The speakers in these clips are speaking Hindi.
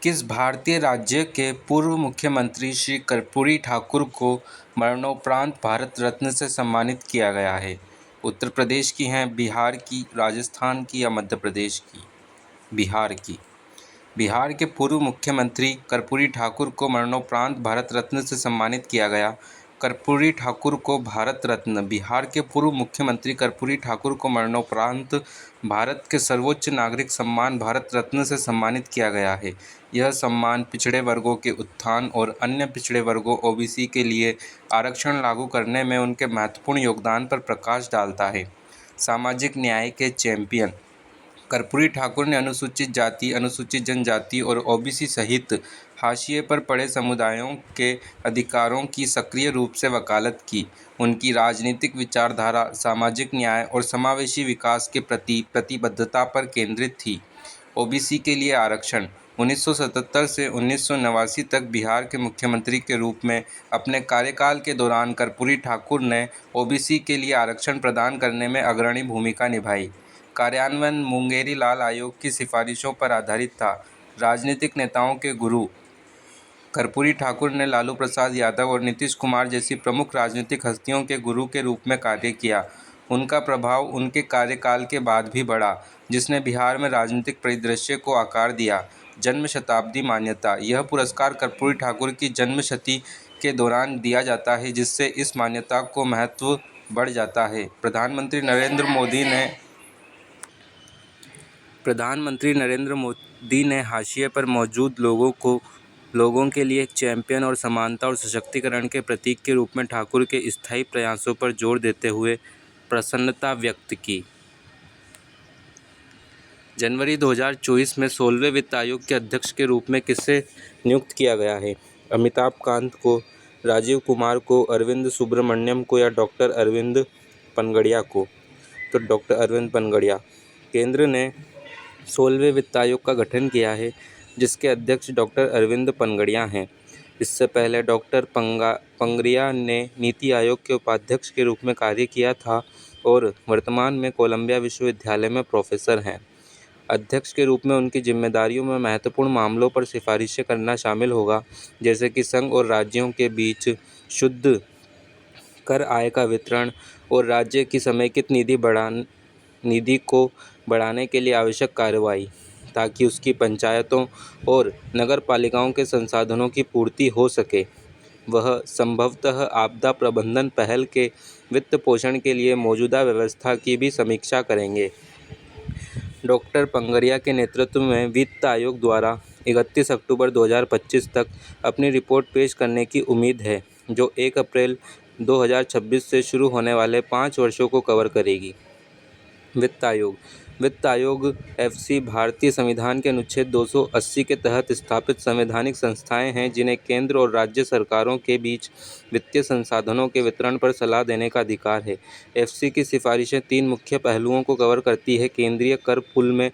किस भारतीय राज्य के पूर्व मुख्यमंत्री श्री कर्पूरी ठाकुर को मरणोपरांत भारत रत्न से सम्मानित किया गया है? उत्तर प्रदेश की हैं, बिहार की, राजस्थान की या मध्य प्रदेश की? बिहार की। बिहार के पूर्व मुख्यमंत्री कर्पूरी ठाकुर को मरणोपरांत भारत रत्न से सम्मानित किया गया। कर्पूरी ठाकुर को भारत रत्न। बिहार के पूर्व मुख्यमंत्री कर्पूरी ठाकुर को मरणोपरांत भारत के सर्वोच्च नागरिक सम्मान भारत रत्न से सम्मानित किया गया है। यह सम्मान पिछड़े वर्गों के उत्थान और अन्य पिछड़े वर्गों ओबीसी के लिए आरक्षण लागू करने में उनके महत्वपूर्ण योगदान पर प्रकाश डालता है। सामाजिक न्याय के चैंपियन कर्पूरी ठाकुर ने अनुसूचित जाति, अनुसूचित जनजाति और ओबीसी सहित हाशिए पर पड़े समुदायों के अधिकारों की सक्रिय रूप से वकालत की। उनकी राजनीतिक विचारधारा सामाजिक न्याय और समावेशी विकास के प्रति प्रतिबद्धता पर केंद्रित थी। ओबीसी के लिए आरक्षण 1977 से 1989 तक बिहार के मुख्यमंत्री के रूप में अपने कार्यकाल के दौरान कर्पूरी ठाकुर ने ओबीसी के लिए आरक्षण प्रदान करने में अग्रणी भूमिका निभाई। कार्यान्वयन मुंगेरी लाल आयोग की सिफारिशों पर आधारित था। राजनीतिक नेताओं के गुरु कर्पूरी ठाकुर ने लालू प्रसाद यादव और नीतीश कुमार जैसी प्रमुख राजनीतिक हस्तियों के गुरु के रूप में कार्य किया। उनका प्रभाव उनके कार्यकाल के बाद भी बढ़ा, जिसने बिहार में राजनीतिक परिदृश्य को आकार दिया। जन्म शताब्दी मान्यता। यह पुरस्कार कर्पूरी ठाकुर की जन्मशती के दौरान दिया जाता है, जिससे इस मान्यता को महत्व बढ़ जाता है। प्रधानमंत्री नरेंद्र मोदी ने हाशिए पर मौजूद लोगों के लिए एक चैंपियन और समानता और सशक्तिकरण के प्रतीक के रूप में ठाकुर के स्थायी प्रयासों पर जोर देते हुए प्रसन्नता व्यक्त की। जनवरी 2024 में 16वें वित्त आयोग के अध्यक्ष के रूप में किसे नियुक्त किया गया है? अमिताभ कांत को, राजीव कुमार को, अरविंद सुब्रमण्यम को या डॉक्टर अरविंद पनगड़िया को? तो डॉक्टर अरविंद पनगड़िया। केंद्र ने 16वें वित्त आयोग का गठन किया है, जिसके अध्यक्ष डॉक्टर अरविंद पनगड़िया हैं। इससे पहले डॉक्टर पंगड़िया ने नीति आयोग के उपाध्यक्ष के रूप में कार्य किया था और वर्तमान में कोलंबिया विश्वविद्यालय में प्रोफेसर हैं। अध्यक्ष के रूप में उनकी जिम्मेदारियों में महत्वपूर्ण मामलों पर सिफारिशें करना शामिल होगा, जैसे कि संघ और राज्यों के बीच शुद्ध कर आय का वितरण और राज्य की समेकित निधि को बढ़ाने के लिए आवश्यक कार्रवाई, ताकि उसकी पंचायतों और नगर पालिकाओं के संसाधनों की पूर्ति हो सके। वह संभवतः आपदा प्रबंधन पहल के वित्त पोषण के लिए मौजूदा व्यवस्था की भी समीक्षा करेंगे। डॉक्टर पंगड़िया के नेतृत्व में वित्त आयोग द्वारा 31 अक्टूबर 2025 तक अपनी रिपोर्ट पेश करने की उम्मीद है, जो 1 अप्रैल 2026 से शुरू होने वाले 5 वर्षों को कवर करेगी। वित्त आयोग एफसी भारतीय संविधान के अनुच्छेद 280 के तहत स्थापित संवैधानिक संस्थाएं हैं, जिन्हें केंद्र और राज्य सरकारों के बीच वित्तीय संसाधनों के वितरण पर सलाह देने का अधिकार है। एफसी की सिफारिशें 3 मुख्य पहलुओं को कवर करती है: केंद्रीय कर पूल में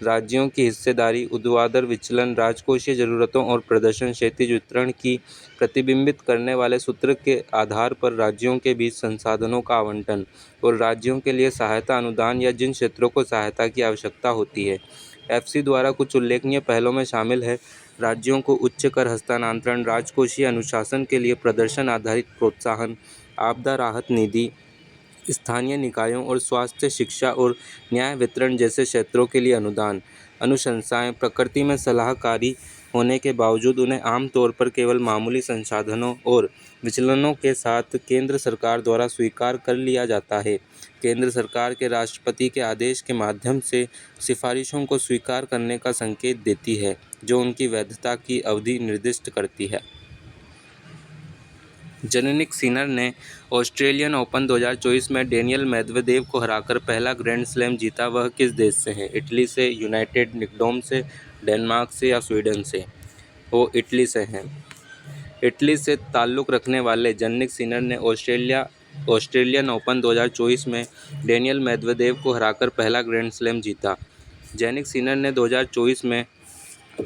राज्यों की हिस्सेदारी, ऊर्ध्वाधर विचलन, राजकोषीय जरूरतों और प्रदर्शन क्षैतिज वितरण की प्रतिबिंबित करने वाले सूत्र के आधार पर राज्यों के बीच संसाधनों का आवंटन, और राज्यों के लिए सहायता अनुदान या जिन क्षेत्रों को सहायता की आवश्यकता होती है। एफसी द्वारा कुछ उल्लेखनीय पहलों में शामिल है: राज्यों को उच्च कर हस्तांतरण, राजकोषीय अनुशासन के लिए प्रदर्शन आधारित प्रोत्साहन, आपदा राहत निधि, स्थानीय निकायों और स्वास्थ्य, शिक्षा और न्याय वितरण जैसे क्षेत्रों के लिए अनुदान। अनुशंसाएं प्रकृति में सलाहकारी होने के बावजूद उन्हें आमतौर पर केवल मामूली संसाधनों और विचलनों के साथ केंद्र सरकार द्वारा स्वीकार कर लिया जाता है। केंद्र सरकार के राष्ट्रपति के आदेश के माध्यम से सिफारिशों को स्वीकार करने का संकेत देती है, जो उनकी वैधता की अवधि निर्दिष्ट करती है। जैनिक सिनर ने ऑस्ट्रेलियन ओपन 2024 में डेनियल मेदवेदेव को हराकर पहला ग्रैंड स्लैम जीता। वह किस देश से हैं? इटली से, यूनाइटेड किंगडम से, डेनमार्क से या स्वीडन से? वो इटली से हैं। इटली से ताल्लुक़ रखने वाले जैनिक सिनर ने ऑस्ट्रेलियन ओपन 2024 में डेनियल मेदवेदेव को हराकर पहला ग्रैंड स्लैम जीता। जैनिक सिनर ने 2024 में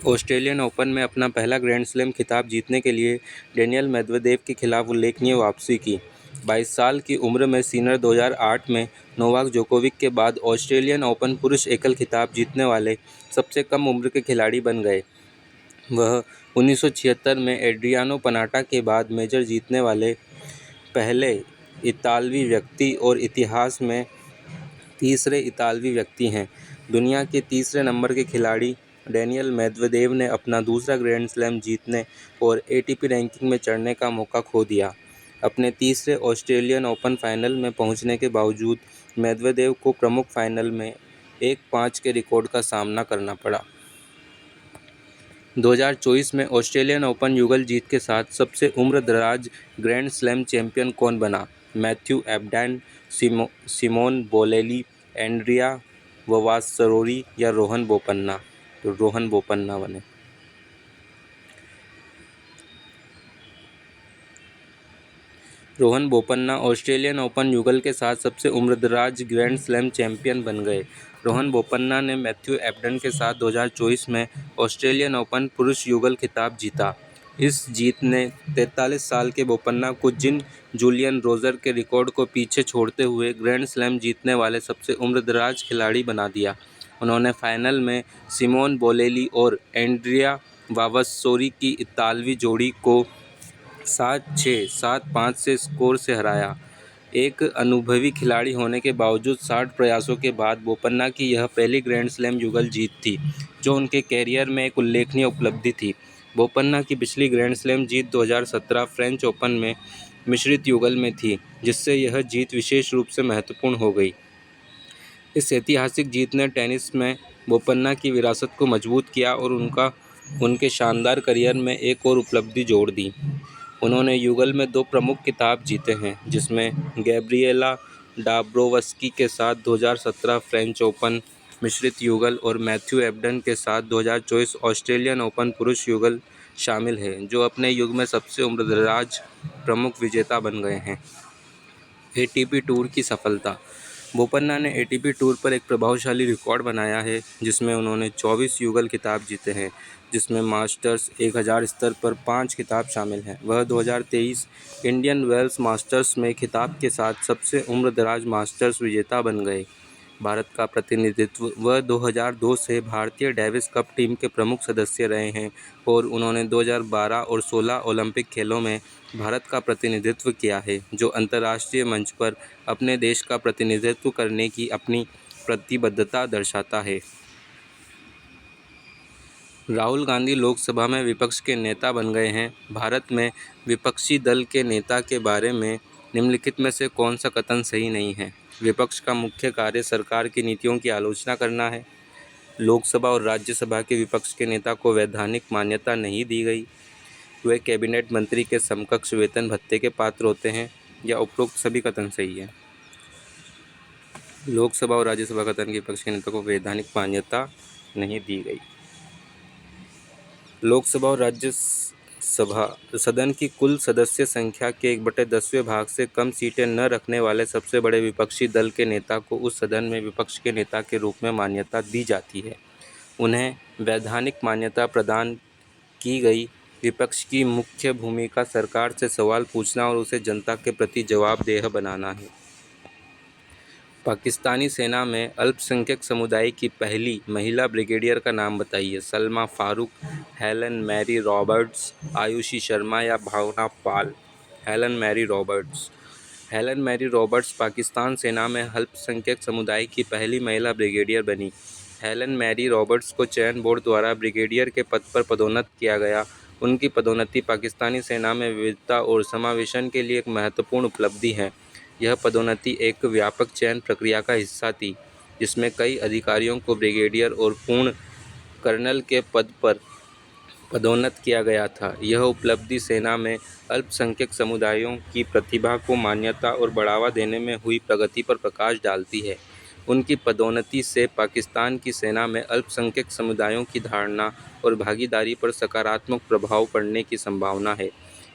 ऑस्ट्रेलियन ओपन में अपना पहला ग्रैंड स्लैम खिताब जीतने के लिए डेनियल मेदवेदेव के खिलाफ उल्लेखनीय वापसी की। 22 साल की उम्र में सिनर 2008 में नोवाक जोकोविक के बाद ऑस्ट्रेलियन ओपन पुरुष एकल खिताब जीतने वाले सबसे कम उम्र के खिलाड़ी बन गए। वह 1976 में एड्रियानो पनाटा के बाद मेजर जीतने वाले पहले इतालवी व्यक्ति और इतिहास में तीसरे इतालवी व्यक्ति हैं। दुनिया के तीसरे नंबर के खिलाड़ी डेनियल मेदवेदेव ने अपना दूसरा ग्रैंड स्लैम जीतने और एटीपी रैंकिंग में चढ़ने का मौका खो दिया। अपने तीसरे ऑस्ट्रेलियन ओपन फाइनल में पहुंचने के बावजूद मेदवेदेव को प्रमुख फाइनल में 1-5 के रिकॉर्ड का सामना करना पड़ा। 2024 में ऑस्ट्रेलियन ओपन युगल जीत के साथ सबसे उम्रदराज ग्रैंड स्लैम चैंपियन कौन बना? Matthew Ebden, Simone Bolelli, Andrea Vavassori या रोहन बोपन्ना? तो रोहन बोपन्ना बने। रोहन बोपन्ना ऑस्ट्रेलियन ओपन युगल के साथ सबसे उम्रदराज ग्रैंड स्लैम चैंपियन बन गए। रोहन बोपन्ना ने मैथ्यू एबडन के साथ 2024 में ऑस्ट्रेलियन ओपन पुरुष युगल खिताब जीता। इस जीत ने 43 साल के बोपन्ना को जूलियन रोजर के रिकॉर्ड को पीछे छोड़ते हुए ग्रैंड स्लैम जीतने वाले सबसे उम्रदराज खिलाड़ी बना दिया। उन्होंने फाइनल में सिमोन बोलेली और एंड्रिया वावसोरी की इतालवी जोड़ी को 7-6, 7-5 से स्कोर से हराया। एक अनुभवी खिलाड़ी होने के बावजूद 60 प्रयासों के बाद बोपन्ना की यह पहली ग्रैंड स्लैम युगल जीत थी, जो उनके कैरियर में एक उल्लेखनीय उपलब्धि थी। बोपन्ना की पिछली ग्रैंड स्लैम जीत 2017 फ्रेंच ओपन में मिश्रित युगल में थी, जिससे यह जीत विशेष रूप से महत्वपूर्ण हो गई। इस ऐतिहासिक जीत ने टेनिस में बोपन्ना की विरासत को मजबूत किया और उनके शानदार करियर में एक और उपलब्धि जोड़ दी। उन्होंने युगल में 2 प्रमुख खिताब जीते हैं, जिसमें गैब्रिएला डाब्रोवस्की के साथ 2017 फ्रेंच ओपन मिश्रित युगल और मैथ्यू एबडन के साथ 2024 ऑस्ट्रेलियन ओपन पुरुष युगल शामिल है, जो अपने युग में सबसे उम्रदराज प्रमुख विजेता बन गए हैं। एटीपी टूर की सफलता। बोपन्ना ने एटीपी टूर पर एक प्रभावशाली रिकॉर्ड बनाया है, जिसमें उन्होंने 24 युगल खिताब जीते हैं, जिसमें मास्टर्स 1000 स्तर पर 5 खिताब शामिल हैं। वह 2023 इंडियन वेल्स मास्टर्स में खिताब के साथ सबसे उम्रदराज मास्टर्स विजेता बन गए। भारत का प्रतिनिधित्व। वह 2002 से भारतीय डेविस कप टीम के प्रमुख सदस्य रहे हैं और उन्होंने 2012 और 16 ओलंपिक खेलों में भारत का प्रतिनिधित्व किया है, जो अंतर्राष्ट्रीय मंच पर अपने देश का प्रतिनिधित्व करने की अपनी प्रतिबद्धता दर्शाता है। राहुल गांधी लोकसभा में विपक्ष के नेता बन गए हैं। भारत में विपक्षी दल के नेता के बारे में निम्नलिखित में से कौन सा कथन सही नहीं है? विपक्ष का मुख्य कार्य सरकार की नीतियों की आलोचना करना है। लोकसभा और राज्यसभा के विपक्ष के नेता को वैधानिक मान्यता नहीं दी गई। वे कैबिनेट मंत्री के समकक्ष वेतन भत्ते के पात्र होते हैं, या उपरोक्त सभी कथन सही है। लोकसभा और राज्यसभा कथन के विपक्ष के नेता को वैधानिक मान्यता नहीं दी गई। लोकसभा और राज्यसभा सदन की कुल सदस्य संख्या के 1/10वें भाग से कम सीटें न रखने वाले सबसे बड़े विपक्षी दल के नेता को उस सदन में विपक्ष के नेता के रूप में मान्यता दी जाती है। उन्हें वैधानिक मान्यता प्रदान की गई। विपक्ष की मुख्य भूमिका सरकार से सवाल पूछना और उसे जनता के प्रति जवाबदेह बनाना है। पाकिस्तानी सेना में अल्पसंख्यक समुदाय की पहली महिला ब्रिगेडियर का नाम बताइए। Salma Farooq, Helen Mary Roberts, Ayushi Sharma या Bhavna Pal? Helen Mary Roberts. Helen Mary Roberts Pakistan सेना में अल्पसंख्यक समुदाय की पहली महिला ब्रिगेडियर बनी। हेलन मैरी रॉबर्ट्स को चयन बोर्ड द्वारा ब्रिगेडियर के पद पर पदोन्नत किया गया। उनकी पदोन्नति पाकिस्तानी सेना में विविधता और समावेशन के लिए एक महत्वपूर्ण उपलब्धि है। यह पदोन्नति एक व्यापक चयन प्रक्रिया का हिस्सा थी, जिसमें कई अधिकारियों को ब्रिगेडियर और पूर्ण कर्नल के पद पर पदोन्नत किया गया था। यह उपलब्धि सेना में अल्पसंख्यक समुदायों की प्रतिभा को मान्यता और बढ़ावा देने में हुई प्रगति पर प्रकाश डालती है। उनकी पदोन्नति से पाकिस्तान की सेना में अल्पसंख्यक समुदायों की धारणा और भागीदारी पर सकारात्मक प्रभाव पड़ने की संभावना है।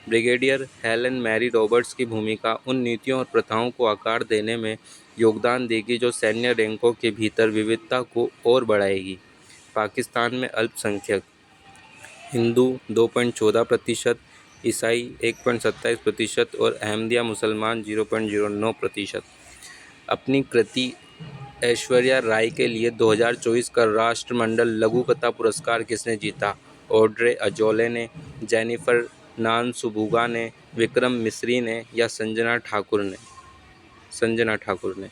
ब्रिगेडियर हेलन मैरी रॉबर्ट्स की भूमिका उन नीतियों और प्रथाओं को आकार देने में योगदान देगी जो सैन्य रैंकों के भीतर विविधता को और बढ़ाएगी। पाकिस्तान में अल्पसंख्यक हिंदू 2.14%, ईसाई 1.27% और अहमदिया मुसलमान 0.09%। अपनी कृति ऐश्वर्या राय के लिए 2024 का राष्ट्रमंडल लघु कथा पुरस्कार किसने जीता? ऑड्रे अजोले ने, जेनिफर नानसुबुगा ने, विक्रम मिस्री ने या संजना ठाकुर ने।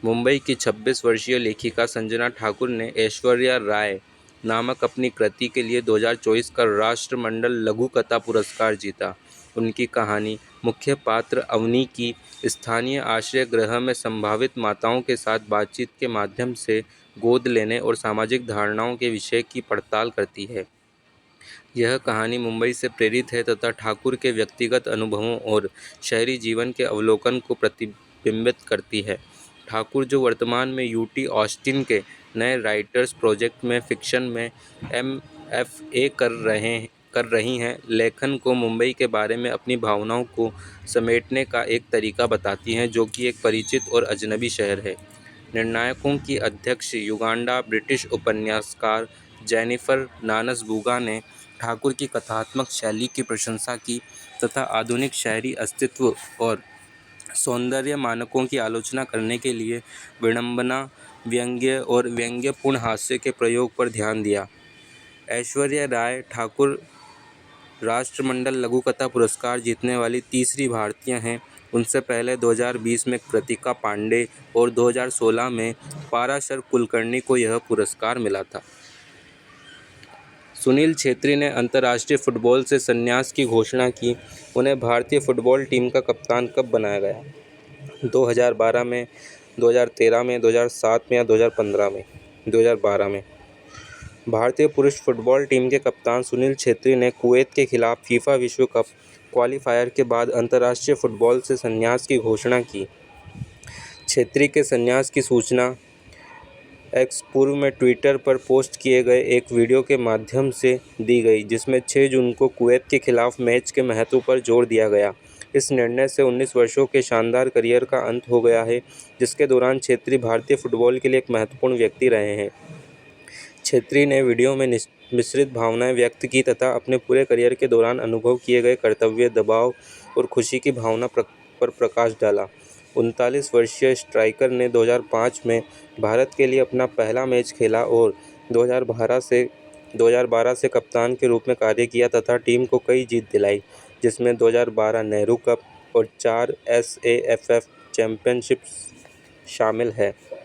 मुंबई की 26 वर्षीय लेखिका संजना ठाकुर ने ऐश्वर्या राय नामक अपनी कृति के लिए 2024 का राष्ट्रमंडल लघु कथा पुरस्कार जीता। उनकी कहानी मुख्य पात्र अवनी की स्थानीय आश्रय गृह में संभावित माताओं के साथ बातचीत के माध्यम से गोद लेने और सामाजिक धारणाओं के विषय की पड़ताल करती है। यह कहानी मुंबई से प्रेरित है तथा ठाकुर के व्यक्तिगत अनुभवों और शहरी जीवन के अवलोकन को प्रतिबिंबित करती है। ठाकुर, जो वर्तमान में यूटी ऑस्टिन के नए राइटर्स प्रोजेक्ट में फिक्शन में MFA कर रही हैं, लेखन को मुंबई के बारे में अपनी भावनाओं को समेटने का एक तरीका बताती हैं, जो कि एक परिचित और अजनबी शहर है। निर्णायकों की अध्यक्ष युगांडा ब्रिटिश उपन्यासकार जेनिफर नानसबुगा ने ठाकुर की कथात्मक शैली की प्रशंसा की तथा आधुनिक शहरी अस्तित्व और सौंदर्य मानकों की आलोचना करने के लिए विडंबना, व्यंग्य और व्यंग्यपूर्ण हास्य के प्रयोग पर ध्यान दिया। ऐश्वर्या राय ठाकुर राष्ट्रमंडल लघु कथा पुरस्कार जीतने वाली तीसरी भारतीय हैं। उनसे पहले 2020 में कृतिका पांडे और 2016 में पाराशर कुलकर्णी को यह पुरस्कार मिला था। सुनील छेत्री ने अंतर्राष्ट्रीय फुटबॉल से संन्यास की घोषणा की। उन्हें भारतीय फुटबॉल टीम का कप्तान कब बनाया गया? 2012 में, 2013 में, 2007 में या 2015 में? 2012 में। भारतीय पुरुष फुटबॉल टीम के कप्तान सुनील छेत्री ने कुवैत के खिलाफ फीफा विश्व कप क्वालीफायर के बाद अंतर्राष्ट्रीय फुटबॉल से संन्यास की घोषणा की। छेत्री के संन्यास की सूचना एक्स पूर्व में ट्विटर पर पोस्ट किए गए एक वीडियो के माध्यम से दी गई, जिसमें 6 जून को कुवैत के खिलाफ मैच के महत्व पर जोर दिया गया। इस निर्णय से 19 वर्षों के शानदार करियर का अंत हो गया है, जिसके दौरान छेत्री भारतीय फुटबॉल के लिए एक महत्वपूर्ण व्यक्ति रहे हैं। छेत्री ने वीडियो में मिश्रित भावनाएं व्यक्त की तथा अपने पूरे करियर के दौरान अनुभव किए गए कर्तव्य, दबाव और खुशी की भावना पर प्रकाश डाला। 39 वर्षीय स्ट्राइकर ने 2005 में भारत के लिए अपना पहला मैच खेला और 2012 से कप्तान के रूप में कार्य किया तथा टीम को कई जीत दिलाई, जिसमें 2012 नेहरू कप और 4 SAFF चैंपियनशिप शामिल है।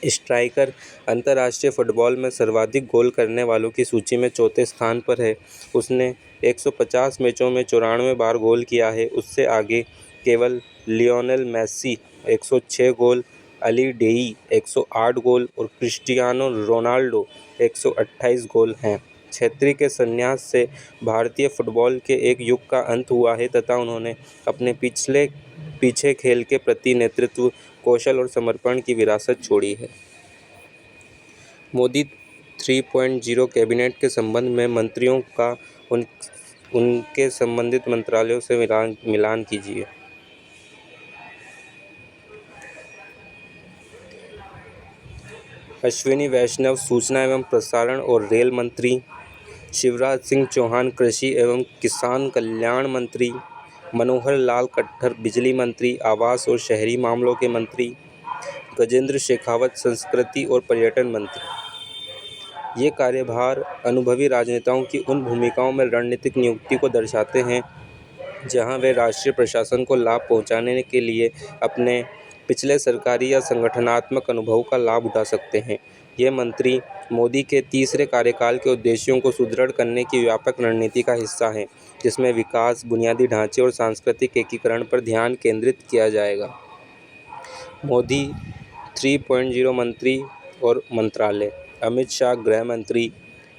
स्ट्राइकर अंतर्राष्ट्रीय फुटबॉल में सर्वाधिक गोल करने वालों की सूची में चौथे स्थान पर है। उसने 150 मैचों में 94 बार गोल किया है। उससे आगे केवल लियोनेल मेसी 106 गोल, अली डेई 108 गोल और क्रिस्टियानो रोनाल्डो 128 गोल हैं। छेत्री के संन्यास से भारतीय फुटबॉल के एक युग का अंत हुआ है तथा उन्होंने अपने पीछे खेल के प्रति नेतृत्व, कौशल और समर्पण की विरासत छोड़ी है। मोदी 3.0 कैबिनेट के संबंध में मंत्रियों का उनके संबंधित मंत्रालयों से मिलान कीजिए। अश्विनी वैष्णव सूचना एवं प्रसारण और रेल मंत्री, शिवराज सिंह चौहान कृषि एवं किसान कल्याण मंत्री, मनोहर लाल खट्टर बिजली मंत्री, आवास और शहरी मामलों के मंत्री, गजेंद्र शेखावत संस्कृति और पर्यटन मंत्री। ये कार्यभार अनुभवी राजनेताओं की उन भूमिकाओं में रणनीतिक नियुक्ति को दर्शाते हैं जहां वे राष्ट्रीय प्रशासन को लाभ पहुंचाने के लिए अपने पिछले सरकारी या संगठनात्मक अनुभव का लाभ उठा सकते हैं। ये मंत्री मोदी के तीसरे कार्यकाल के उद्देश्यों को सुदृढ़ करने की व्यापक रणनीति का हिस्सा हैं, जिसमें विकास, बुनियादी ढांचे और सांस्कृतिक एकीकरण पर ध्यान केंद्रित किया जाएगा। मोदी 3.0 मंत्री और मंत्रालय: अमित शाह गृह मंत्री,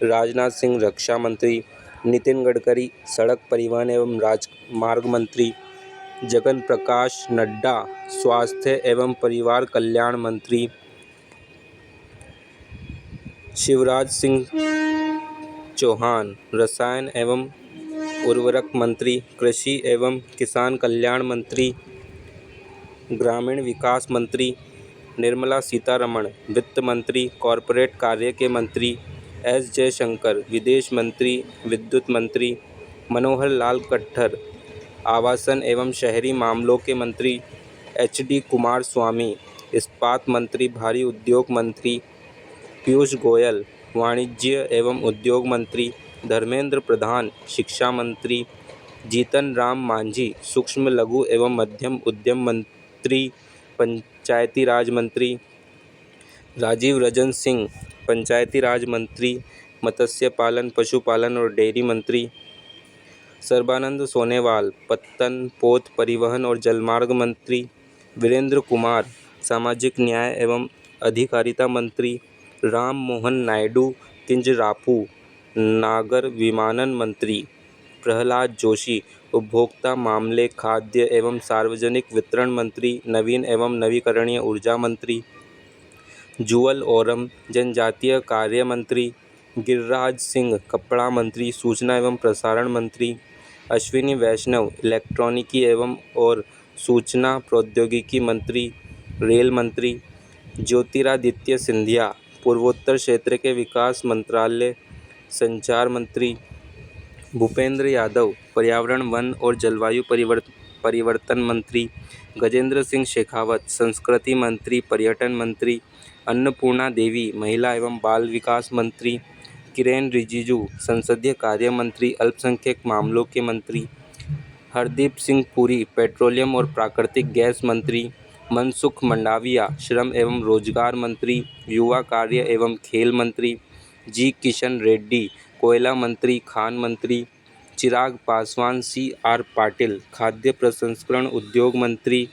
राजनाथ सिंह रक्षा मंत्री, नितिन गडकरी सड़क परिवहन एवं राजमार्ग मंत्री, जगन प्रकाश नड्डा स्वास्थ्य एवं परिवार कल्याण मंत्री, शिवराज सिंह चौहान रसायन एवं उर्वरक मंत्री, कृषि एवं किसान कल्याण मंत्री, ग्रामीण विकास मंत्री, निर्मला सीतारमण वित्त मंत्री, कॉरपोरेट कार्य के मंत्री, S जयशंकर विदेश मंत्री, विद्युत मंत्री, मनोहर लाल खट्टर आवासन एवं शहरी मामलों के मंत्री, HD कुमारस्वामी इस्पात मंत्री, भारी उद्योग मंत्री, पीयूष गोयल वाणिज्य एवं उद्योग मंत्री, धर्मेंद्र प्रधान शिक्षा मंत्री, जीतन राम मांझी सूक्ष्म लघु एवं मध्यम उद्यम मंत्री पंचायती राज मंत्री, राजीव रंजन सिंह पंचायती राज मंत्री मत्स्य पालन पशुपालन और डेयरी मंत्री, सर्बानंद सोनोवाल पत्तन पोत परिवहन और जलमार्ग मंत्री, वीरेंद्र कुमार सामाजिक न्याय एवं अधिकारिता मंत्री, राम मोहन नायडू किंजरापू नागर विमानन मंत्री, प्रहलाद जोशी उपभोक्ता मामले खाद्य एवं सार्वजनिक वितरण मंत्री नवीन एवं नवीकरणीय ऊर्जा मंत्री, जुअल ओरम जनजातीय कार्य मंत्री, गिरिराज सिंह कपड़ा मंत्री सूचना एवं प्रसारण मंत्री, अश्विनी वैष्णव इलेक्ट्रॉनिकी एवं और सूचना प्रौद्योगिकी मंत्री रेल मंत्री, ज्योतिरादित्य सिंधिया पूर्वोत्तर क्षेत्र के विकास मंत्रालय संचार मंत्री, भूपेंद्र यादव पर्यावरण वन और जलवायु परिवर्तन मंत्री, गजेंद्र सिंह शेखावत संस्कृति मंत्री पर्यटन मंत्री, अन्नपूर्णा देवी महिला एवं बाल विकास मंत्री, किरेन रिजिजू संसदीय कार्य मंत्री अल्पसंख्यक मामलों के मंत्री, हरदीप सिंह पुरी पेट्रोलियम और प्राकृतिक गैस मंत्री, मनसुख मंडाविया श्रम एवं रोजगार मंत्री, युवा कार्य एवं खेल मंत्री, जी किशन रेड्डी कोयला मंत्री खान मंत्री, चिराग पासवान CR पाटिल खाद्य प्रसंस्करण उद्योग मंत्री,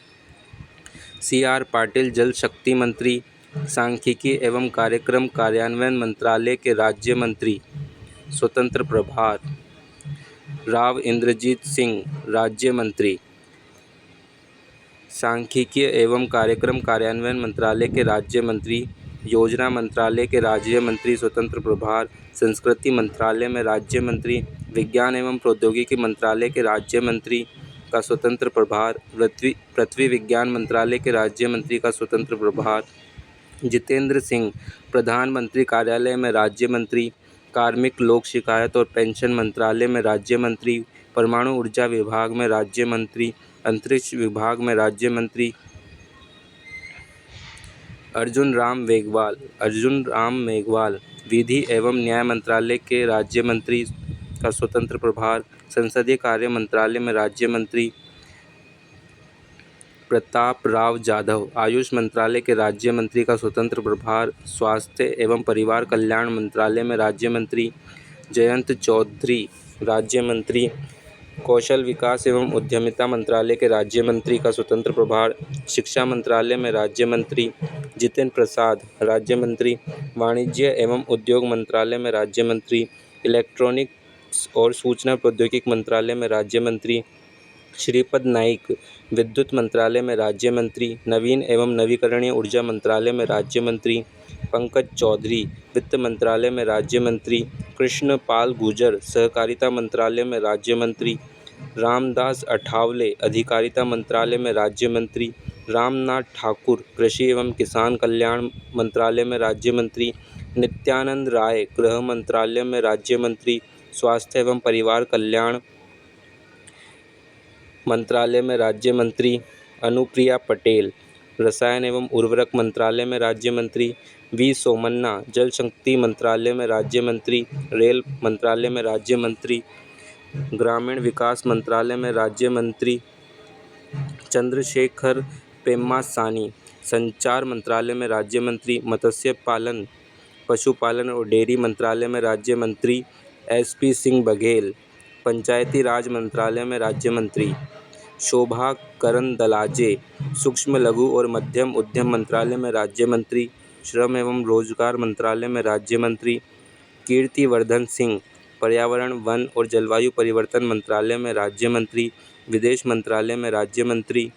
CR पाटिल जल शक्ति मंत्री, सांख्यिकी एवं कार्यक्रम कार्यान्वयन मंत्रालय के राज्य मंत्री स्वतंत्र प्रभार, राव इंद्रजीत सिंह राज्य मंत्री, सांख्यिकी एवं कार्यक्रम कार्यान्वयन मंत्रालय के राज्य मंत्री, योजना मंत्रालय के राज्य मंत्री स्वतंत्र प्रभार, संस्कृति मंत्रालय में राज्य मंत्री, विज्ञान एवं प्रौद्योगिकी मंत्रालय के राज्य मंत्री का स्वतंत्र प्रभार, पृथ्वी विज्ञान मंत्रालय के राज्य मंत्री का स्वतंत्र प्रभार, जितेंद्र सिंह प्रधानमंत्री कार्यालय में राज्य मंत्री, कार्मिक लोक शिकायत और पेंशन मंत्रालय में राज्य मंत्री, परमाणु ऊर्जा विभाग में राज्य मंत्री, अंतरिक्ष विभाग में राज्य मंत्री, अर्जुन राम मेघवाल विधि एवं न्याय मंत्रालय के राज्य मंत्री का स्वतंत्र प्रभार, संसदीय कार्य मंत्रालय में राज्य मंत्री, प्रताप राव जाधव आयुष मंत्रालय के राज्य मंत्री का स्वतंत्र प्रभार, स्वास्थ्य एवं परिवार कल्याण मंत्रालय में राज्य मंत्री, जयंत चौधरी राज्य मंत्री, कौशल विकास एवं उद्यमिता मंत्रालय के राज्य मंत्री का स्वतंत्र प्रभार, शिक्षा मंत्रालय में राज्य मंत्री, जितेंद्र प्रसाद राज्य मंत्री, वाणिज्य एवं उद्योग मंत्रालय में राज्य मंत्री, इलेक्ट्रॉनिक्स और सूचना प्रौद्योगिकी मंत्रालय में राज्य मंत्री, श्रीपद नाइक विद्युत मंत्रालय में राज्य मंत्री, नवीन एवं नवीकरणीय ऊर्जा मंत्रालय में राज्य मंत्री, पंकज चौधरी वित्त मंत्रालय में राज्य मंत्री, कृष्ण पाल गुर्जर सहकारिता मंत्रालय में राज्य मंत्री, रामदास अठावले अधिकारिता मंत्रालय में राज्य मंत्री, रामनाथ ठाकुर कृषि एवं किसान कल्याण मंत्रालय में राज्य मंत्री, नित्यानंद राय गृह मंत्रालय में राज्य मंत्री, स्वास्थ्य एवं परिवार कल्याण मंत्रालय में राज्य मंत्री, अनुप्रिया पटेल रसायन एवं उर्वरक मंत्रालय में राज्य मंत्री, वी सोमन्ना जल शक्ति मंत्रालय में राज्य मंत्री, रेल मंत्रालय में राज्य मंत्री, ग्रामीण विकास मंत्रालय में राज्य मंत्री, चंद्रशेखर पेम्मासानी संचार मंत्रालय में राज्य मंत्री, मत्स्य पालन पशुपालन और डेयरी मंत्रालय में राज्य मंत्री, SP सिंह बघेल पंचायती राज मंत्रालय में राज्य मंत्री, शोभा करंदलाजे सूक्ष्म लघु और मध्यम उद्यम मंत्रालय में राज्य मंत्री, श्रम एवं रोजगार मंत्रालय में राज्य मंत्री, कीर्तिवर्धन सिंह पर्यावरण वन और जलवायु परिवर्तन मंत्रालय में राज्य मंत्री, विदेश मंत्रालय में राज्य मंत्री,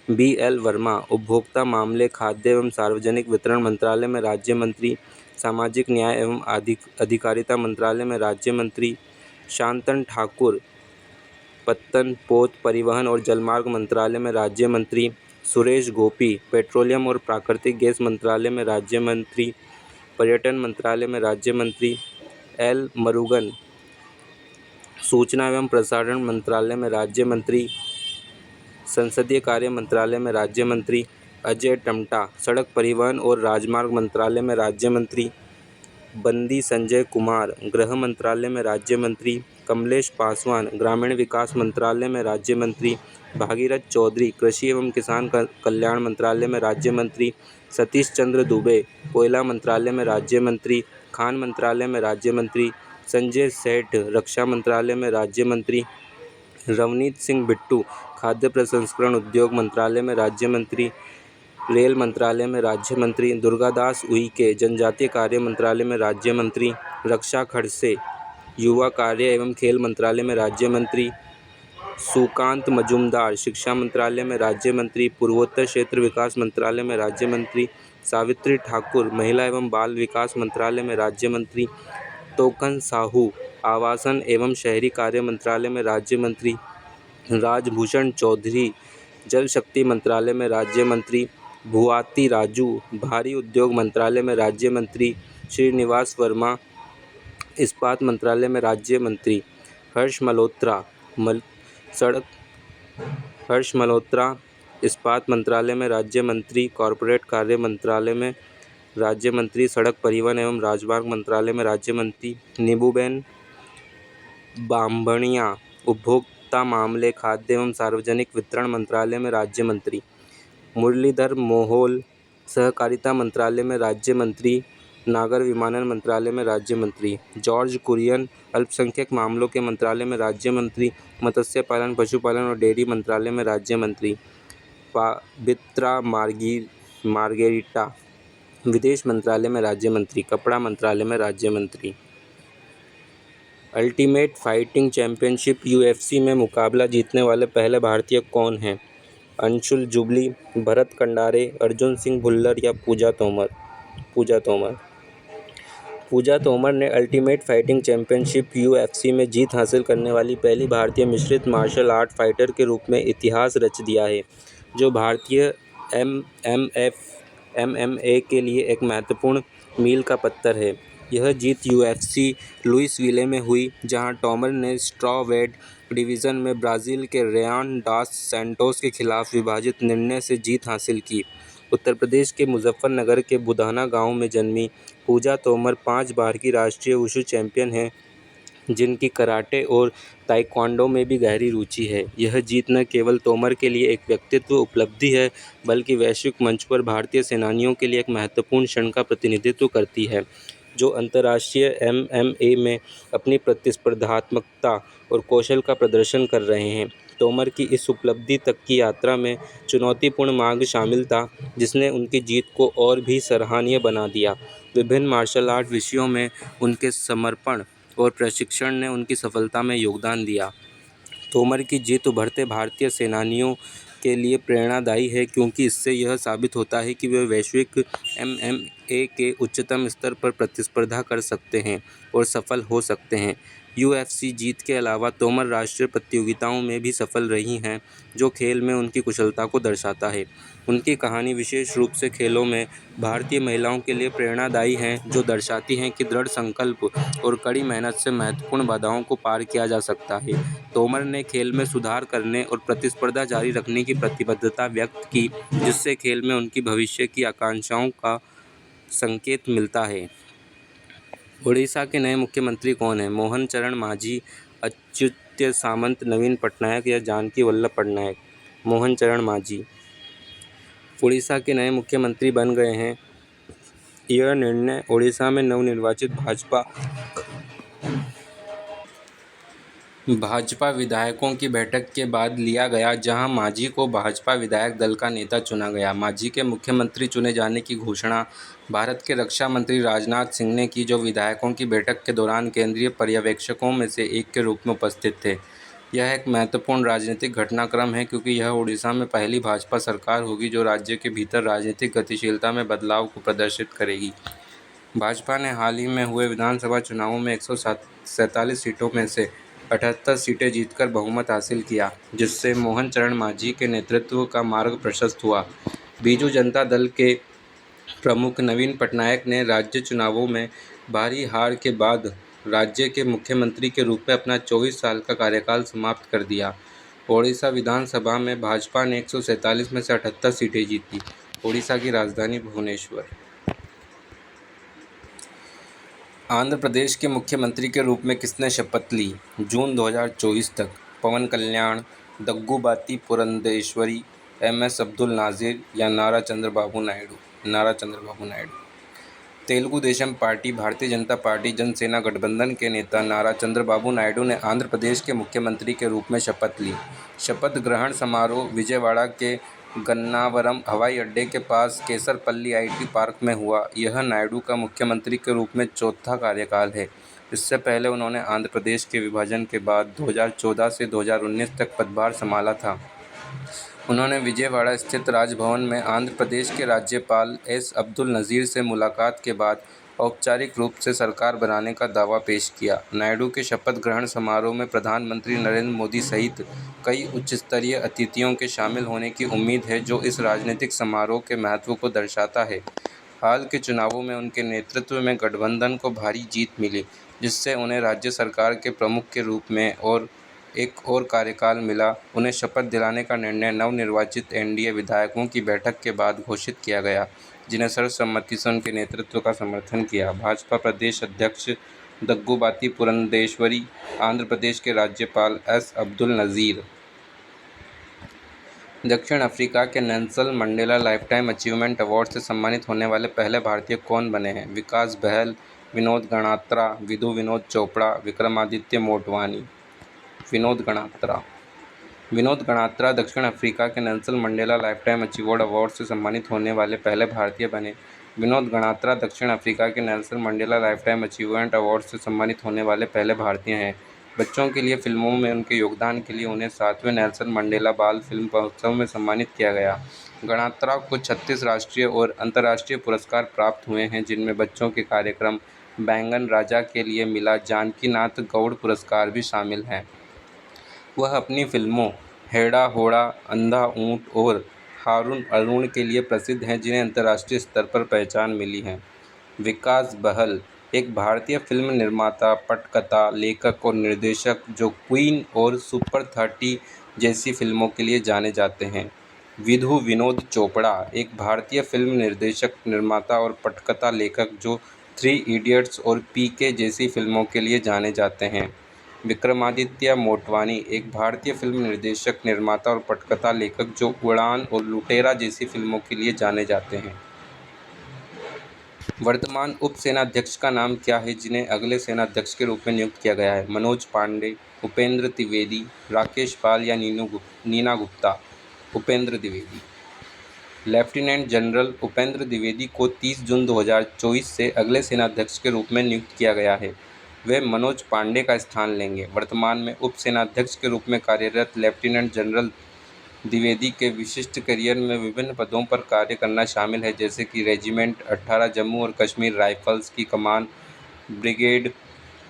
BL वर्मा उपभोक्ता मामले खाद्य एवं सार्वजनिक वितरण मंत्रालय में राज्य मंत्री, सामाजिक न्याय एवं अधिकारिता मंत्रालय में राज्य मंत्री, शांतन ठाकुर पत्तन पोत परिवहन और जलमार्ग मंत्रालय में राज्य मंत्री, सुरेश गोपी पेट्रोलियम और प्राकृतिक गैस मंत्रालय में राज्य मंत्री, पर्यटन मंत्रालय में राज्य मंत्री, L मुरुगन सूचना एवं प्रसारण मंत्रालय में राज्य मंत्री, संसदीय कार्य मंत्रालय में राज्य मंत्री, अजय टमटा सड़क परिवहन और राजमार्ग मंत्रालय में राज्य मंत्री, बंदी संजय कुमार गृह मंत्रालय में राज्य मंत्री, कमलेश पासवान ग्रामीण विकास मंत्रालय में राज्य मंत्री, भागीरथ चौधरी कृषि एवं किसान कल्याण मंत्रालय में राज्य मंत्री, सतीश चंद्र दुबे कोयला मंत्रालय में राज्य मंत्री, खान मंत्रालय में राज्य मंत्री, संजय सेठ रक्षा मंत्रालय में राज्य मंत्री, रवनीत सिंह बिट्टू खाद्य प्रसंस्करण उद्योग मंत्रालय में राज्य मंत्री, रेल मंत्रालय में राज्य मंत्री, दुर्गादास उइके जनजातीय कार्य मंत्रालय में राज्य मंत्री, रक्षा खड़से युवा कार्य एवं खेल मंत्रालय में राज्य मंत्री, सुकांत मजूमदार शिक्षा मंत्रालय में राज्य मंत्री, पूर्वोत्तर क्षेत्र विकास मंत्रालय में राज्य मंत्री, सावित्री ठाकुर महिला एवं बाल विकास मंत्रालय में राज्य मंत्री, तोकन साहू आवासन एवं शहरी कार्य मंत्रालय में राज्य मंत्री, राजभूषण चौधरी जल शक्ति मंत्रालय में राज्य मंत्री, भुआती राजू भारी उद्योग मंत्रालय में राज्य मंत्री, श्रीनिवास वर्मा इस्पात मंत्रालय में राज्य मंत्री, हर्ष मल्होत्रा इस्पात मंत्रालय में राज्य मंत्री, कॉरपोरेट कार्य मंत्रालय में राज्य मंत्री, सड़क परिवहन एवं राजमार्ग मंत्रालय में राज्य मंत्री, नीबूबेन बांभणिया उपभोक्ता मामले खाद्य एवं सार्वजनिक वितरण मंत्रालय में राज्य मंत्री, मुरलीधर मोहोल सहकारिता मंत्रालय में राज्य मंत्री, नागर विमानन मंत्रालय में राज्य मंत्री, जॉर्ज कुरियन अल्पसंख्यक मामलों के मंत्रालय में राज्य मंत्री, मत्स्य पालन पशुपालन और डेयरी मंत्रालय में राज्य मंत्री, पाबित्रा मार्गेरिटा विदेश मंत्रालय में राज्य मंत्री, कपड़ा मंत्रालय में राज्य मंत्री। अल्टीमेट फाइटिंग चैंपियनशिप UFC में मुकाबला जीतने वाले पहले भारतीय कौन हैं? अंशुल जुबली, भरत कंडारे, अर्जुन सिंह भुल्लर या पूजा तोमर। पूजा तोमर ने अल्टीमेट फाइटिंग चैंपियनशिप UFC में जीत हासिल करने वाली पहली भारतीय मिश्रित मार्शल आर्ट फाइटर के रूप में इतिहास रच दिया है, जो भारतीय MMA के लिए एक महत्वपूर्ण मील का पत्थर है। यह जीत UFC लुइसविले में हुई, जहां टॉमर ने स्ट्रॉवेट डिवीज़न में ब्राज़ील के रेयान डास सैंटोस के खिलाफ विभाजित निर्णय से जीत हासिल की। उत्तर प्रदेश के मुजफ्फरनगर के बुधाना गांव में जन्मी पूजा तोमर 5 बार की राष्ट्रीय वुशु चैंपियन हैं, जिनकी कराटे और ताइक्वांडो में भी गहरी रुचि है। यह जीत न केवल तोमर के लिए एक व्यक्तित्व उपलब्धि है, बल्कि वैश्विक मंच पर भारतीय सेनानियों के लिए एक महत्वपूर्ण क्षण का प्रतिनिधित्व करती है, जो अंतर्राष्ट्रीय MMA में अपनी प्रतिस्पर्धात्मकता और कौशल का प्रदर्शन कर रहे हैं। तोमर की इस उपलब्धि तक की यात्रा में चुनौतीपूर्ण मार्ग शामिल था, जिसने उनकी जीत को और भी सराहनीय बना दिया। विभिन्न मार्शल आर्ट विषयों में उनके समर्पण और प्रशिक्षण ने उनकी सफलता में योगदान दिया। तोमर की जीत उभरते भारतीय सेनानियों के लिए प्रेरणादायी है, क्योंकि इससे यह साबित होता है कि वे वैश्विक MMA के उच्चतम स्तर पर प्रतिस्पर्धा कर सकते हैं और सफल हो सकते हैं। UFC जीत के अलावा तोमर राष्ट्रीय प्रतियोगिताओं में भी सफल रही हैं, जो खेल में उनकी कुशलता को दर्शाता है। उनकी कहानी विशेष रूप से खेलों में भारतीय महिलाओं के लिए प्रेरणादायी है, जो दर्शाती हैं कि दृढ़ संकल्प और कड़ी मेहनत से महत्वपूर्ण बाधाओं को पार किया जा सकता है। तोमर ने खेल में सुधार करने और प्रतिस्पर्धा जारी रखने की प्रतिबद्धता व्यक्त की, जिससे खेल में उनकी भविष्य की आकांक्षाओं का संकेत मिलता है। उड़ीसा के नए मुख्यमंत्री कौन हैं? मोहन चरण मांझी, अच्युत सामंत, नवीन पटनायक या जानकी वल्लभ पटनायक? मोहन चरण मांझी उड़ीसा के नए मुख्यमंत्री बन गए हैं। यह निर्णय उड़ीसा में नवनिर्वाचित भाजपा विधायकों की बैठक के बाद लिया गया, जहां मांझी को भाजपा विधायक दल का नेता चुना गया। मांझी के मुख्यमंत्री चुने जाने की घोषणा भारत के रक्षा मंत्री राजनाथ सिंह ने की, जो विधायकों की बैठक के दौरान केंद्रीय पर्यवेक्षकों में से एक के रूप में उपस्थित थे। यह एक महत्वपूर्ण राजनीतिक घटनाक्रम है, क्योंकि यह उड़ीसा में पहली भाजपा सरकार होगी जो राज्य के भीतर राजनीतिक गतिशीलता में बदलाव को प्रदर्शित करेगी। भाजपा ने हाल ही में हुए विधानसभा चुनावों में 147 सीटों में से 78 सीटें जीतकर बहुमत हासिल किया, जिससे मोहन चरण मांझी के नेतृत्व का मार्ग प्रशस्त हुआ। बीजू जनता दल के प्रमुख नवीन पटनायक ने राज्य चुनावों में भारी हार के बाद राज्य के मुख्यमंत्री के रूप में अपना 24 साल का कार्यकाल समाप्त कर दिया। ओडिशा विधानसभा में भाजपा ने 147 में से 78 सीटें जीती। ओडिशा की राजधानी भुवनेश्वर। आंध्र प्रदेश के मुख्यमंत्री के रूप में किसने शपथ ली? जून 2024 तक। पवन कल्याण, दग्गुबाती पुरंदेश्वरी, एमएस अब्दुल नाज़िर या नारा चंद्रबाबू नायडू? नारा चंद्रबाबू नायडू। तेलुगु देशम पार्टी भारतीय जनता पार्टी जनसेना गठबंधन के नेता नारा चंद्रबाबू नायडू ने आंध्र प्रदेश के मुख्यमंत्री के रूप में शपथ ली। शपथ ग्रहण समारोह विजयवाड़ा के गन्नावरम हवाई अड्डे के पास केसरपल्ली आईटी पार्क में हुआ। यह नायडू का मुख्यमंत्री के रूप में चौथा कार्यकाल है। इससे पहले उन्होंने आंध्र प्रदेश के विभाजन के बाद 2014 से 2019 तक पदभार संभाला था। उन्होंने विजयवाड़ा स्थित राजभवन में आंध्र प्रदेश के राज्यपाल एस अब्दुल नज़ीर से मुलाकात के बाद औपचारिक रूप से सरकार बनाने का दावा पेश किया। नायडू के शपथ ग्रहण समारोह में प्रधानमंत्री नरेंद्र मोदी सहित कई उच्चस्तरीय अतिथियों के शामिल होने की उम्मीद है, जो इस राजनीतिक समारोह के महत्व को दर्शाता है। हाल के चुनावों में उनके नेतृत्व में गठबंधन को भारी जीत मिली, जिससे उन्हें राज्य सरकार के प्रमुख के रूप में एक और कार्यकाल मिला। उन्हें शपथ दिलाने का निर्णय नवनिर्वाचित एनडीए विधायकों की बैठक के बाद घोषित किया गया, जिन्हें सर्वसम्मति से उनके नेतृत्व का समर्थन किया। भाजपा प्रदेश अध्यक्ष दग्गुबाती पुरंदेश्वरी, आंध्र प्रदेश के राज्यपाल एस अब्दुल नज़ीर। दक्षिण अफ्रीका के Nelson Mandela lifetime achievement award से सम्मानित होने वाले पहले भारतीय कौन बने हैं? विकास बहल, विनोद गणात्रा, विधु विनोद चोपड़ा, विक्रमादित्य मोटवानी? विनोद गणात्रा। विनोद गणात्रा दक्षिण अफ्रीका के नेल्सन मंडेला लाइफटाइम अचीवर्ड अवार्ड से सम्मानित होने वाले पहले भारतीय बने। विनोद गणात्रा दक्षिण अफ्रीका के Nelson Mandela lifetime achievement award से सम्मानित होने वाले पहले भारतीय हैं। बच्चों के लिए फिल्मों में उनके योगदान के लिए उन्हें 7वें नेल्सन मंडेला बाल फिल्म महोत्सव में सम्मानित किया गया। गणात्रा को 36 राष्ट्रीय और अंतर्राष्ट्रीय पुरस्कार प्राप्त हुए हैं, जिनमें बच्चों के कार्यक्रम बैंगन राजा के लिए मिला जानकीनाथ गौड़ पुरस्कार भी शामिल हैं। वह अपनी फिल्मों हेड़ा होड़ा, अंधा ऊँट और हारून अरुण के लिए प्रसिद्ध हैं, जिन्हें अंतर्राष्ट्रीय स्तर पर पहचान मिली है। विकास बहल एक भारतीय फिल्म निर्माता, पटकथा, लेखक और निर्देशक जो क्वीन और सुपर 30 जैसी फिल्मों के लिए जाने जाते हैं। विधु विनोद चोपड़ा एक भारतीय फिल्म निर्देशक, निर्माता और पटकथा लेखक जो 3 इडियट्स और पीके जैसी फिल्मों के लिए जाने जाते हैं। विक्रमादित्य मोटवानी एक भारतीय फिल्म निर्देशक, निर्माता और पटकथा लेखक जो उड़ान और लुटेरा जैसी फिल्मों के लिए जाने जाते हैं। वर्तमान उप सेनाध्यक्ष का नाम क्या है, जिन्हें अगले सेनाध्यक्ष के रूप में नियुक्त किया गया है? मनोज पांडे, उपेंद्र द्विवेदी, राकेश पाल या नीना गुप्ता? उपेंद्र द्विवेदी। लेफ्टिनेंट जनरल उपेंद्र द्विवेदी को 30 जून 2024 से अगले सेनाध्यक्ष के रूप में नियुक्त किया गया है। वे मनोज पांडे का स्थान लेंगे। वर्तमान में उप सेनाध्यक्ष के रूप में कार्यरत लेफ्टिनेंट जनरल द्विवेदी के विशिष्ट करियर में विभिन्न पदों पर कार्य करना शामिल है, जैसे कि रेजिमेंट 18 जम्मू और कश्मीर राइफल्स की कमान, ब्रिगेड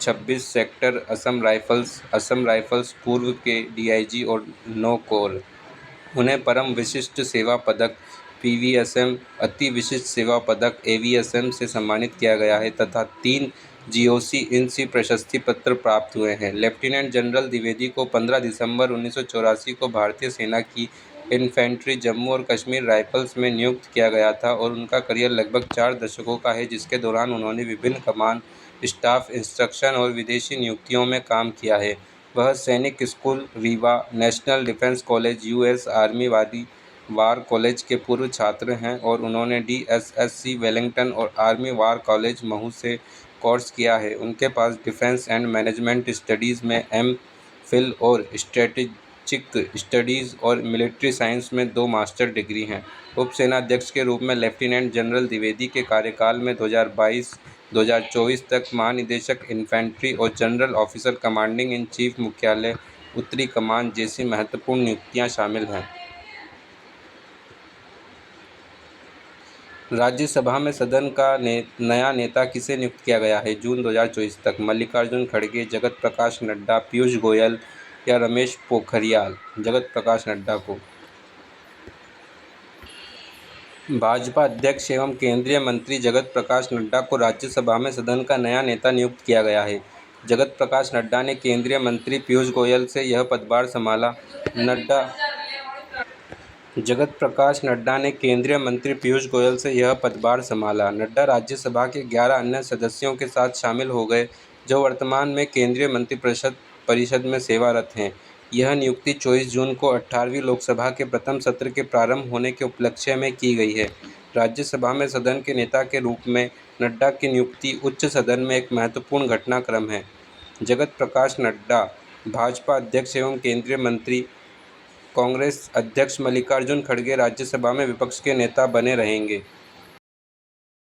26 सेक्टर असम राइफल्स पूर्व के डीआईजी और 9 कोर। उन्हें परम विशिष्ट सेवा पदक पीवीएसएम, अति विशिष्ट सेवा पदक एवीएसएम से सम्मानित किया गया है तथा 3 जीओसी इनसी प्रशस्ति पत्र प्राप्त हुए हैं। लेफ्टिनेंट जनरल द्विवेदी को 15 दिसंबर 1984 को भारतीय सेना की इन्फेंट्री जम्मू और कश्मीर राइफल्स में नियुक्त किया गया था और उनका करियर लगभग 4 दशकों का है, जिसके दौरान उन्होंने विभिन्न कमान, स्टाफ, इंस्ट्रक्शन और विदेशी नियुक्तियों में काम किया है। वह सैनिक school Rewa, national defence college, US army war college के पूर्व छात्र हैं और उन्होंने डीएसएससी वेलिंगटन और आर्मी वार कॉलेज महू से कोर्स किया है। उनके पास डिफेंस एंड मैनेजमेंट स्टडीज़ में एम.फिल और स्ट्रेटेजिक स्टडीज़ और मिलिट्री साइंस में 2 मास्टर डिग्री हैं। उप सेनाध्यक्ष के रूप में लेफ्टिनेंट जनरल द्विवेदी के कार्यकाल में 2022-2024 तक महानिदेशक इन्फेंट्री और general officer commanding in chief मुख्यालय, उत्तरी कमान जैसी महत्वपूर्ण नियुक्तियां शामिल हैं। राज्यसभा में सदन का नया नेता किसे नियुक्त किया गया है? जून 2024 तक। मल्लिकार्जुन खड़गे, जगत प्रकाश नड्डा, पीयूष गोयल या रमेश पोखरियाल? जगत प्रकाश नड्डा को। भाजपा अध्यक्ष एवं केंद्रीय मंत्री जगत प्रकाश नड्डा को राज्यसभा में सदन का नया नेता नियुक्त किया गया है। जगत प्रकाश नड्डा ने केंद्रीय मंत्री पीयूष गोयल से यह पदभार संभाला। जगत प्रकाश नड्डा ने केंद्रीय मंत्री पीयूष गोयल से यह पदभार संभाला। नड्डा राज्यसभा के 11 अन्य सदस्यों के साथ शामिल हो गए, जो वर्तमान में केंद्रीय मंत्रिपरिषद परिषद में सेवारत हैं। यह नियुक्ति 24 जून को 18वीं लोकसभा के प्रथम सत्र के प्रारंभ होने के उपलक्ष्य में की गई है। राज्यसभा में सदन के नेता के रूप में नड्डा की नियुक्ति उच्च सदन में एक महत्वपूर्ण घटनाक्रम है। जगत प्रकाश नड्डा भाजपा अध्यक्ष एवं केंद्रीय मंत्री, कांग्रेस अध्यक्ष मल्लिकार्जुन खड़गे राज्यसभा में विपक्ष के नेता बने रहेंगे।